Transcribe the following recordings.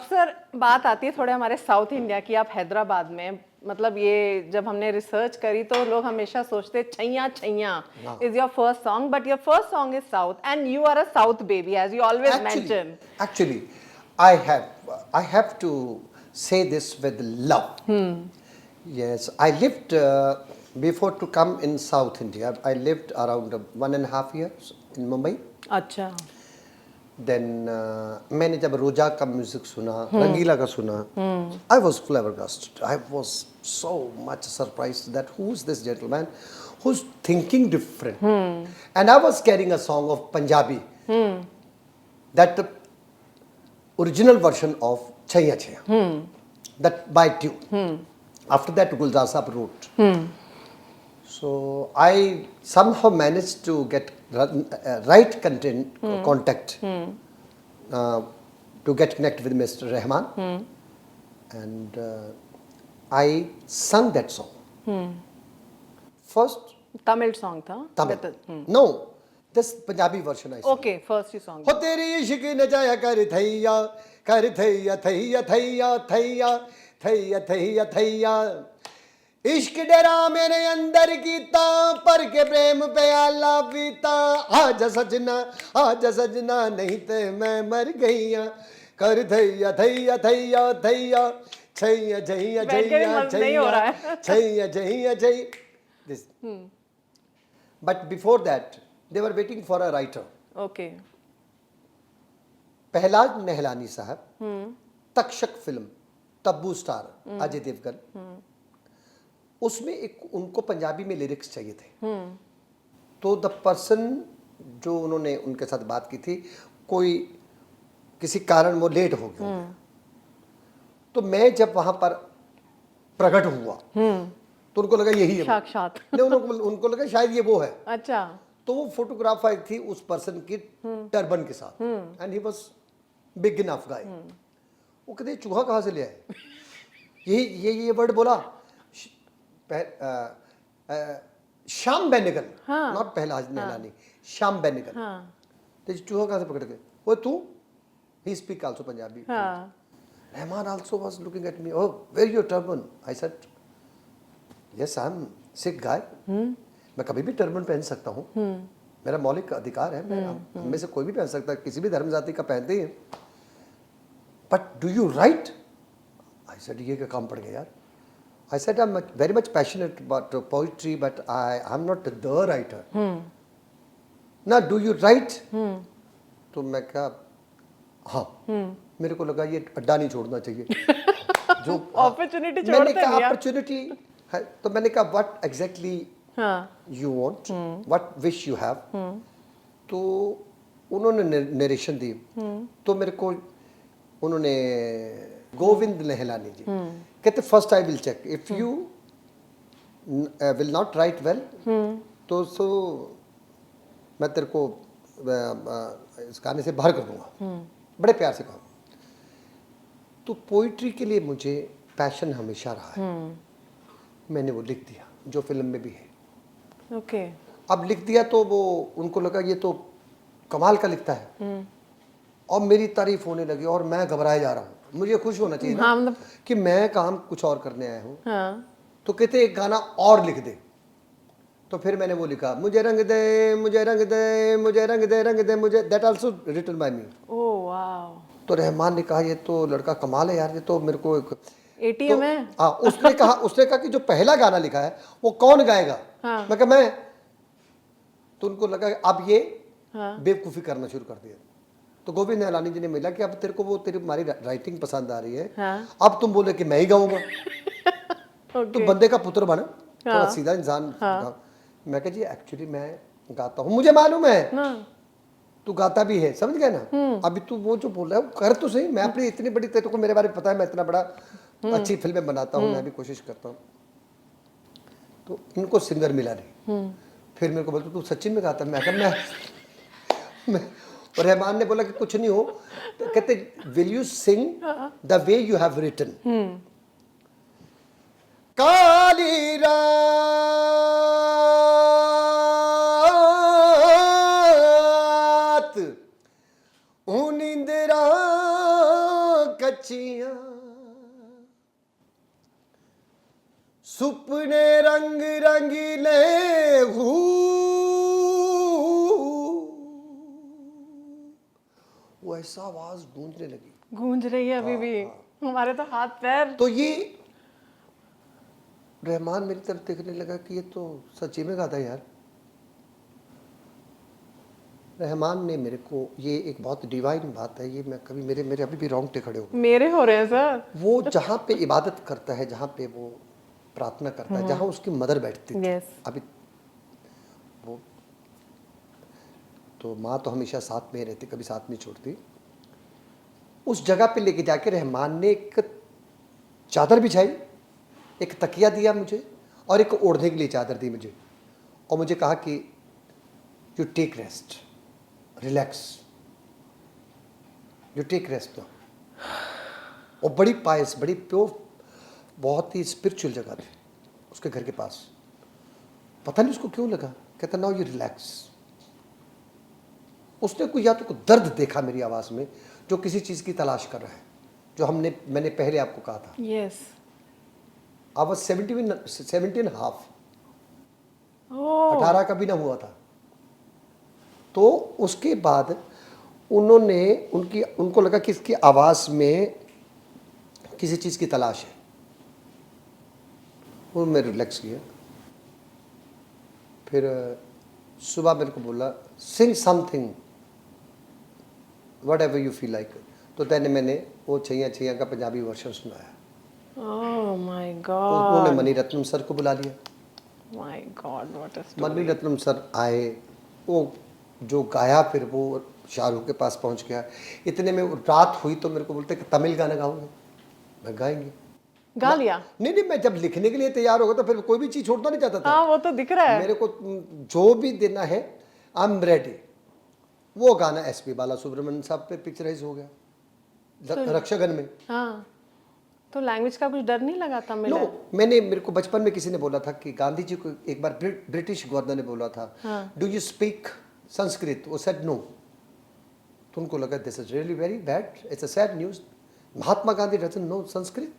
अक्सर बात आती है थोड़े हमारे साउथ इंडिया की, आप हैदराबाद में, मतलब ये जब हमने रिसर्च करी तो लोग हमेशा सोचते Chaiyya Chaiyya is your first song, but your first song is south and you are a south baby as you always mention. Actually, I have to say this with love. Yes, I lived before to come in South India. I lived around 1.5 years in Mumbai. अच्छा. Then मैंने जब रोजा का music सुना, रंगीला का सुना, I was flabbergasted. I was so much surprised that who's this gentleman who's thinking different. And I was carrying a song of Punjabi, that the original version of Chaiya Chaiya, that by tune. After that, Gulzar Saab wrote. So I somehow managed to get right contact to get connected with Mr. Rahman, and I sung that song. First Tamil song था. Tamil. No, this Punjabi version I sang. Okay, first he song. हो तेरी इश्क न जाया कर थैया थैया थैया थैया थैया थैया थैया, इश्क डरा मेरे अंदर कीता, पर के प्रेम प्याला पीता, आजा सजना नहीं ते मैं मर गईया, कर थैया थैया थैया थैया Chaiyya Chaiyya Chaiyya Chaiyya Chaiyya Chaiyya. This. But before that, they were waiting for a writer. Okay. Prahlad Nihalani साहब, तक्षक फिल्म, तब्बू स्टार अजय देवगन, उसमें एक उनको पंजाबी में लिरिक्स चाहिए थे. तो द पर्सन जो उन्होंने उनके साथ बात की थी, कोई किसी कारण वो लेट हो गया. तो मैं जब वहां पर प्रकट हुआ तो उनको लगा यही है. साक्षात. नहीं, उनको लगा शायद ये वो है. अच्छा. तो वो फोटोग्राफ आई थी उस पर्सन की टर्बन के साथ, and he was big enough guy. वो कहते चूहा कहाँ से ले आए, ये वर्ड बोला. श्याम बेनेगल, नॉट प्रहलाद नेहलानी, श्याम बेनेगल. तो चूहा कहाँ से पकड़ के, वो तू, he speak also Punjabi. Rahman also was looking at me, oh where your turban. I said yes I am Sikh guy, मैं कभी भी टर्बन पहन सकता हूँ, मेरा मौलिक अधिकार है, मैं हम में से कोई भी पहन सकता है, किसी भी धर्म जाति का पहनते ही. But do you write? I said ये क्या काम पड़ गया यार. I said I'm very much passionate about poetry, but I'm not the writer. Now, do you write? तो मैं कहा हाँ. मेरे को लगा ये अड्डा नहीं छोड़ना चाहिए. जो अपॉर्चुनिटी छोड़ते नहीं. मैंने कहा अपॉर्चुनिटी है, तो मैंने कहा what exactly you want, what wish you have. तो उन्होंने नरेशन दी. तो मेरे को उन्होंने गोविंद नेहलानी जी कहते first I will check if you will not write well, तो सो मैं तेरे को इस गाने से बाहर कर दूंगा. बड़े प्यार से कहा. तो पोइट्री के लिए मुझे पैशन हमेशा रहा है. मैंने वो लिख दिया जो फिल्म में भी है. ओके. अब लिख दिया तो वो उनको लगा ये तो कमाल का लिखता है, और मेरी तारीफ होने लगी, और मैं घबराया जा रहा हूँ. मुझे खुश होना चाहिए ना कि मैं काम कुछ और करने आया हूँ. तो कहते एक गाना और लिख दे. तो फिर मैंने वो लिखा, मुझे रंग दे मुझे रंग दे मुझे रंग दे रंग दे मुझे, that also written by me. Oh wow. तो रहमान ने कहा ये तो लड़का कमाल है यार, ये तो मेरे को एटीएम है. हाँ, उसने कहा कि जो पहला गाना लिखा है वो कौन गाएगा. मैं कहा मैं. तो उनको लगा अब ये बेवकूफ़ी करना शुरू कर दिया. तो गोविंद नेहलानी जी ने मिला कि अब तेरे को वो तेरी हमारी राइटिंग पसंद आ रही है, अब तुम बोले कि मैं ही गाऊंगा. तो बंदे का पुत्र बना, थोड़ा सीधा इंसान. मैं कहा जी एक्चुअली मैं गाता हूँ, मुझे मालूम है तू गाता भी है, समझ गया ना. अभी तू वो जो बोल रहा है कर तो सही. मैं अपनी इतनी बड़ी, तेरे को मेरे बारे में पता है, मैं इतना बड़ा अच्छी फिल्में बनाता हूँ, मैं भी कोशिश करता हूँ. तो इनको सिंगर मिला नहीं. फिर मेरे को बोलते तू सचिन में गाता. मैं कहा मैं और रहमान ने बोला कि कुछ नहीं हो. तो कहते will you sing the way you have written. काली रात नींदरा कच्चियां सुपने रंग रंगीले वो ऐसा आवाज गूंजने लगी। गूंज रही है अभी भी, हमारे तो हाथ पैर। तो ये रहमान मेरी तरफ देखने लगा कि ये तो सच्ची में गाता है यार। रहमान ने मेरे को, ये एक बहुत डिवाइन बात है, ये मैं कभी मेरे अभी भी रोंगटे खड़े हो गए। मेरे हो रहे हैं सर। वो जहाँ पे इबादत करता है, जहाँ पे वो प्रार्थना करता है, जहाँ उसकी मदर बैठती थी, Yes. अभी वो तो माँ तो हमेशा साथ में रहती, कभी साथ नहीं छोड़ती। उस जगह पे लेके जाके रहमान ने एक चादर बिछाई, एक तकिया दिया मुझे और एक ओढ़ने के लिए चादर दी मुझे, और मुझे कहा कि you take rest, relax, you take rest now. और बड़ी पायस, बड़ी प्योर, बहुत ही स्पिरिचुअल जगह थी उसके घर के पास। पता नहीं उसको क्यों लगा, कहता नाउ यू रिलैक्स। उसने कोई या तो कोई दर्द देखा मेरी आवाज़ में, जो किसी चीज़ की तलाश कर रहा है, जो मैंने पहले आपको कहा था। यस। आई वाज 17 हाफ, ओह 18 का भी ना हुआ था। तो उसके बाद उनको लगा कि इसकी आवाज़ में किसी चीज़ की तलाश है। वो मैं रिलैक्स किया। फिर सुबह मेरे को बोला सिंग something what ever you feel like. तो मैंने वो छैया छैया का पंजाबी वर्शन सुनाया। ओह माय तो गॉड, उन्होंने मणि रत्नम सर को बुला लिया। My God what a Mani Ratnam sir आए, वो जो गाया, फिर वो शाहरुख के पास पहुंच गया। इतने में रात हुई तो मेरे को बोलते कि तमिल गाना गाऊंगा। मैं गाएंगे, गा लिया। नहीं, मैं जब लिखने के लिए तैयार हो गया तो फिर कोई भी चीज़ छोड़ना नहीं चाहता था। हाँ वो तो दिख रहा है। मेरे को जो भी देना है आई एम रेडी। वो गाना एसपी बाला सुब्रमण्यम साहब पे पिक्चराइज हो गया, रक्षागन में। हाँ तो लैंग्वेज का कुछ डर नहीं लगा तमिल नो, है? मेरे को बचपन में किसी ने बोला था कि गांधी जी को एक बार ब्रिटिश गवर्नर ने बोला था, डू यू स्पीक संस्कृत? वो सेड नो। तो उनको लगा this is really very bad, it's a sad news, Mahatma Gandhi doesn't know Sanskrit,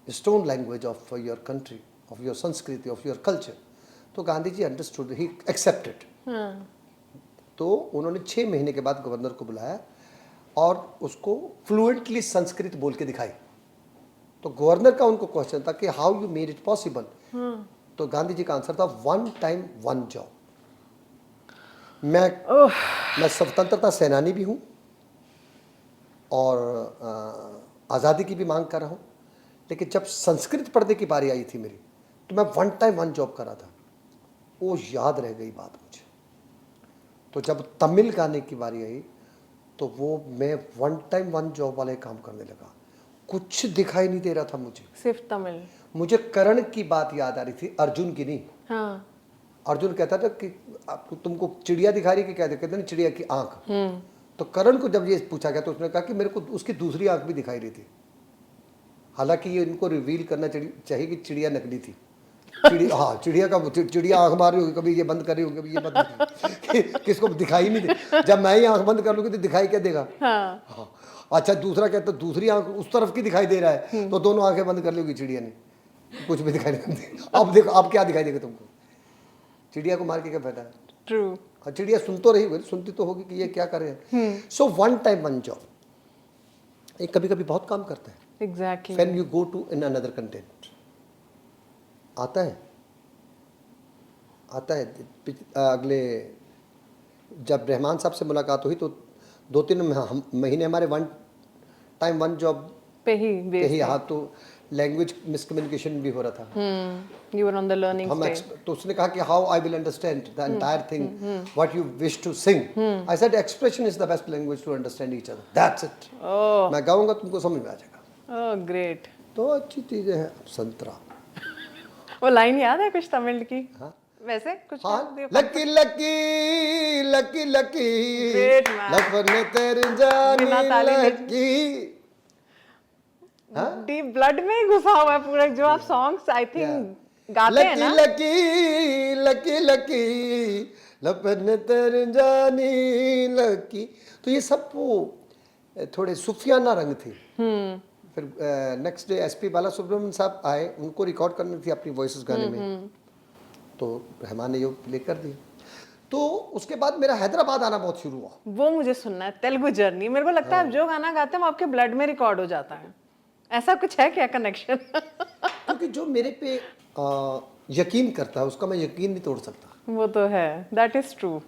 stone language of your country, of your संस्कृति, ऑफ योर कल्चर। तो Gandhi ji understood, he accepted. तो उन्होंने 6 महीने के बाद गवर्नर को बुलाया और उसको फ्लुएंटली संस्कृत बोल के दिखाई। तो गवर्नर का उनको क्वेश्चन था कि how you made it possible. तो गांधी जी का आंसर था 1 टाइम 1 जॉब। मैं स्वतंत्रता सेनानी भी हूँ और आज़ादी की भी मांग कर रहा हूँ, लेकिन जब संस्कृत पढ़ने की बारी आई थी मेरी, तो मैं 1 टाइम 1 जॉब कर रहा था। वो याद रह गई बात मुझे। तो जब तमिल गाने की बारी आई तो वो मैं 1 टाइम 1 जॉब वाले काम करने लगा। कुछ दिखाई नहीं दे रहा था मुझे, सिर्फ तमिल। मुझे कर्ण की बात याद आ रही थी, अर्जुन की नहीं। हाँ अर्जुन कहता था कि आपको, तुमको चिड़िया दिखा रही कि क्या? कहते ना चिड़िया की आंख। तो कर्ण को जब ये पूछा गया तो उसने कहा कि मेरे को उसकी दूसरी आंख भी दिखाई रही थी। हालांकि ये इनको रिवील करना चाहिए कि चिड़िया नकली थी। चिड़िया का चिड़िया आंख मार रही होगी, कभी ये बंद कर रही होगी, कभी ये बंद कर रही होगी। किसको दिखाई नहीं दे। जब मैं ही आंख बंद कर लूंगी तो दिखाई क्या देगा? हाँ। अच्छा, दूसरा कहता दूसरी आंख उस तरफ की दिखाई दे रहा है, तो दोनों आंखें बंद कर ली होगी चिड़िया ने, कुछ भी दिखाई नहीं दे। अब देखो, अब क्या दिखाई देगा तुमको? चिड़िया को मार के क्या फायदा है? ट्रू। चिड़िया सुन तो रही होगी, सुनती तो होगी कि ये क्या कर रहे हैं। सो 1 टाइम 1 जॉब, ये कभी कभी बहुत काम करता है। Exactly. When you go to in another content, आता है। अगले जब रहमान साहब से मुलाकात हुई तो 2-3 महीने हमारे 1 टाइम 1 जॉब पे ही हाँ, तो लैंग्वेज मिसकम्युनिकेशन भी हो रहा था। You were on the learning stage. तो उसने कहा कि how I will understand the entire thing what you wish to sing. I said expression is the best language to understand each other, that's it. मैं गाऊंगा तुमको समझ में आ जाएगा। Oh great. तो अच्छी चीजें हैं। संतरा, वो लाइन याद है कुछ तमिल की? हाँ वैसे कुछ हाँ, याद है? Lucky lucky lucky lucky Great man. लपने तेरे जानी बिना ताली के- लकी। डीप ब्लड में ही घुसा हुआ है पूरा, जो आप सॉन्ग्स आई थिंक गाते हैं ना। लकी लकी लकी लपने तेरे जानी लकी। तो ये सब वो थोड़े सूफियाना रंग थे। फिर नेक्स्ट डे एसपी बाला सुब्रमण्यम साहब आए, उनको रिकॉर्ड करनी थी अपनी वॉइसेस गाने में, तो रहमान ने ये प्ले कर दिया। तो उसके बाद मेरा हैदराबाद आना बहुत शुरू हुआ। वो मुझे सुनना है, तेलुगु जर्नी। मेरे को लगता है आप जो गाना गाते हैं वो आपके ब्लड में रिकॉर्ड हो जाता है। ऐसा कुछ है क्या कनेक्शन? क्योंकि जो मेरे पे यकीन करता है उसका मैं यकीन नहीं तोड़ सकता। वो तो है, दैट इज ट्रू।